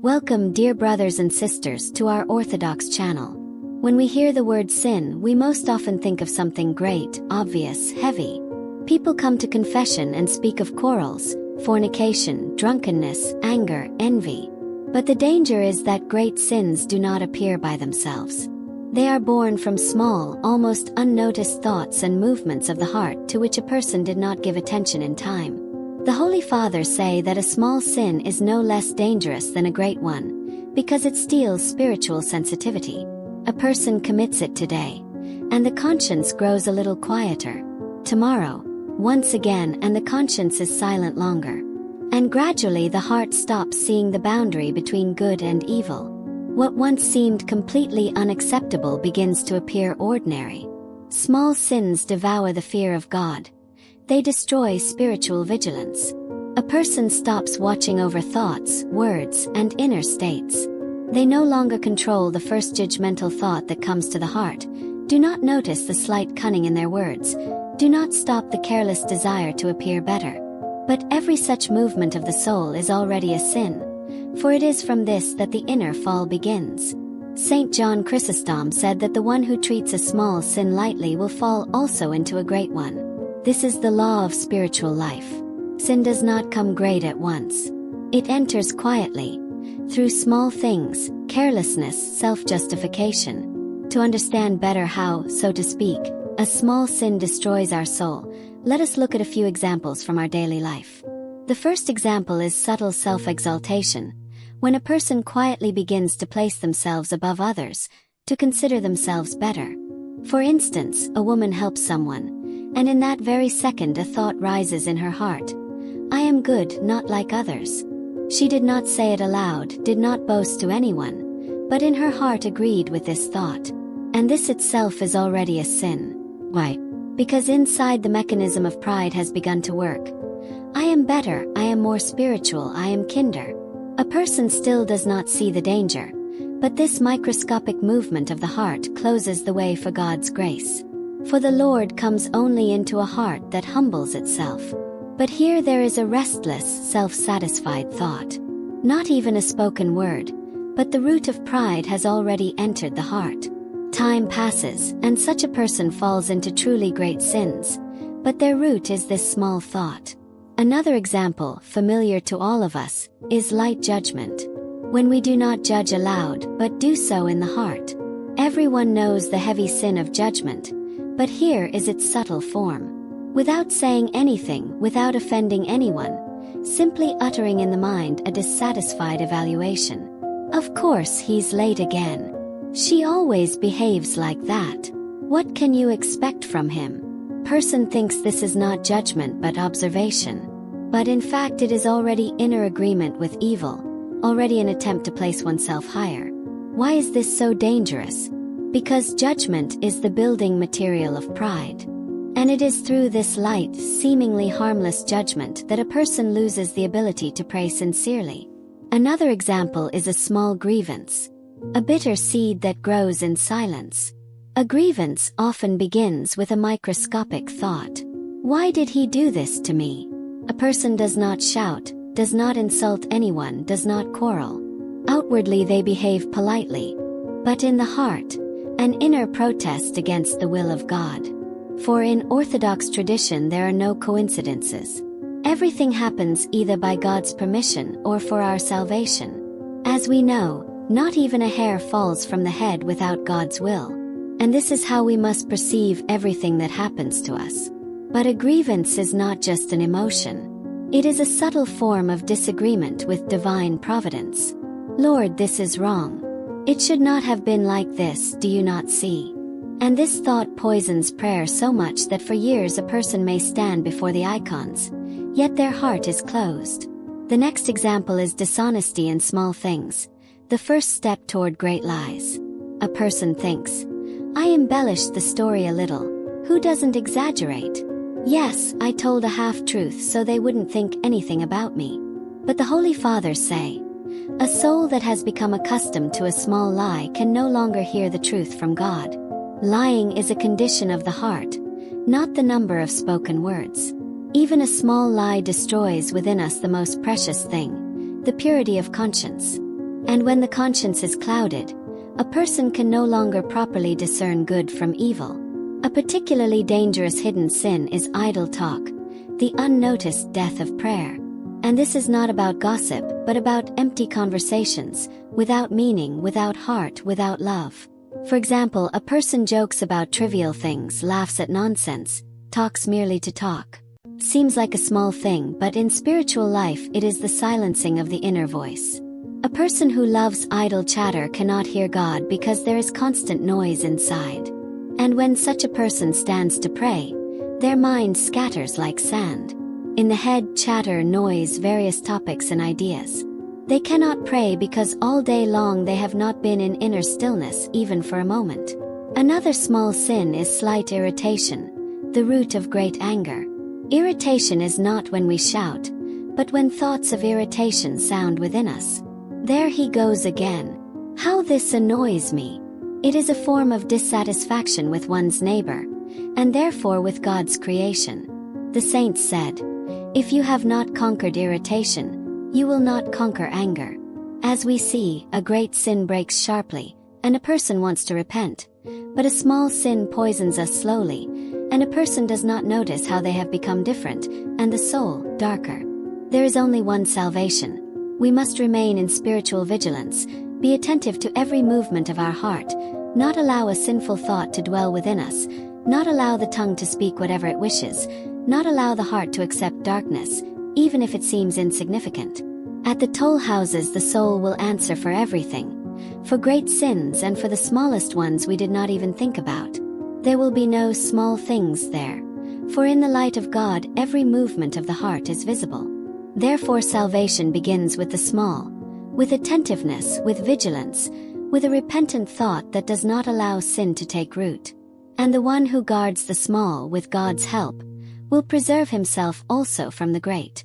Welcome, dear brothers and sisters, to our Orthodox channel. When we hear the word sin, we most often think of something great, obvious, heavy. People come to confession and speak of quarrels, fornication, drunkenness, anger, envy. But the danger is that great sins do not appear by themselves. They are born from small, almost unnoticed thoughts and movements of the heart to which a person did not give attention in time. The Holy Fathers say that a small sin is no less dangerous than a great one, because it steals spiritual sensitivity. A person commits it today, and the conscience grows a little quieter. Tomorrow, once again, and the conscience is silent longer. And gradually the heart stops seeing the boundary between good and evil. What once seemed completely unacceptable begins to appear ordinary. Small sins devour the fear of God. They destroy spiritual vigilance. A person stops watching over thoughts, words, and inner states. They no longer control the first judgmental thought that comes to the heart, do not notice the slight cunning in their words, do not stop the careless desire to appear better. But every such movement of the soul is already a sin, for it is from this that the inner fall begins. St. John Chrysostom said that the one who treats a small sin lightly will fall also into a great one. This is the law of spiritual life. Sin does not come great at once. It enters quietly, through small things, carelessness, self-justification. To understand better how, so to speak, a small sin destroys our soul, let us look at a few examples from our daily life. The first example is subtle self-exaltation, when a person quietly begins to place themselves above others, to consider themselves better. For instance, a woman helps someone, and in that very second a thought rises in her heart. I am good, not like others. She did not say it aloud, did not boast to anyone, but in her heart agreed with this thought. And this itself is already a sin. Why? Because inside the mechanism of pride has begun to work. I am better, I am more spiritual, I am kinder. A person still does not see the danger, but this microscopic movement of the heart closes the way for God's grace. For the Lord comes only into a heart that humbles itself. But here there is a restless, self-satisfied thought. Not even a spoken word, but the root of pride has already entered the heart. Time passes, and such a person falls into truly great sins, but their root is this small thought. Another example, familiar to all of us, is light judgment. When we do not judge aloud, but do so in the heart. Everyone knows the heavy sin of judgment, but here is its subtle form. Without saying anything, without offending anyone, simply uttering in the mind a dissatisfied evaluation. Of course he's late again. She always behaves like that. What can you expect from him? Person thinks this is not judgment but observation. But in fact it is already inner agreement with evil, already an attempt to place oneself higher. Why is this so dangerous? Because judgment is the building material of pride. And it is through this light, seemingly harmless judgment that a person loses the ability to pray sincerely. Another example is a small grievance. A bitter seed that grows in silence. A grievance often begins with a microscopic thought. Why did he do this to me? A person does not shout, does not insult anyone, does not quarrel. Outwardly they behave politely. But in the heart, an inner protest against the will of God. For in Orthodox tradition there are no coincidences. Everything happens either by God's permission or for our salvation. As we know, not even a hair falls from the head without God's will. And this is how we must perceive everything that happens to us. But a grievance is not just an emotion. It is a subtle form of disagreement with divine providence. Lord, this is wrong. It should not have been like this, do you not see? And this thought poisons prayer so much that for years a person may stand before the icons, yet their heart is closed. The next example is dishonesty in small things, the first step toward great lies. A person thinks, I embellished the story a little. Who doesn't exaggerate? Yes, I told a half-truth so they wouldn't think anything about me. But the Holy Fathers say, a soul that has become accustomed to a small lie can no longer hear the truth from God. Lying is a condition of the heart, not the number of spoken words. Even a small lie destroys within us the most precious thing, the purity of conscience. And when the conscience is clouded, a person can no longer properly discern good from evil. A particularly dangerous hidden sin is idle talk, the unnoticed death of prayer. And this is not about gossip, but about empty conversations, without meaning, without heart, without love. For example, a person jokes about trivial things, laughs at nonsense, talks merely to talk. Seems like a small thing, but in spiritual life it is the silencing of the inner voice. A person who loves idle chatter cannot hear God because there is constant noise inside. And when such a person stands to pray, their mind scatters like sand. In the head, chatter, noise, various topics and ideas. They cannot pray because all day long they have not been in inner stillness, even for a moment. Another small sin is slight irritation, the root of great anger. Irritation is not when we shout, but when thoughts of irritation sound within us. There he goes again. How this annoys me. It is a form of dissatisfaction with one's neighbor, and therefore with God's creation. The saints said, "If you have not conquered irritation, you will not conquer anger." As we see, a great sin breaks sharply, and a person wants to repent. But a small sin poisons us slowly, and a person does not notice how they have become different, and the soul, darker. There is only one salvation. We must remain in spiritual vigilance, be attentive to every movement of our heart, not allow a sinful thought to dwell within us, not allow the tongue to speak whatever it wishes, not allow the heart to accept darkness, even if it seems insignificant. At the toll houses the soul will answer for everything, for great sins and for the smallest ones we did not even think about. There will be no small things there, for in the light of God every movement of the heart is visible. Therefore salvation begins with the small, with attentiveness, with vigilance, with a repentant thought that does not allow sin to take root. And the one who guards the small with God's help will preserve himself also from the great.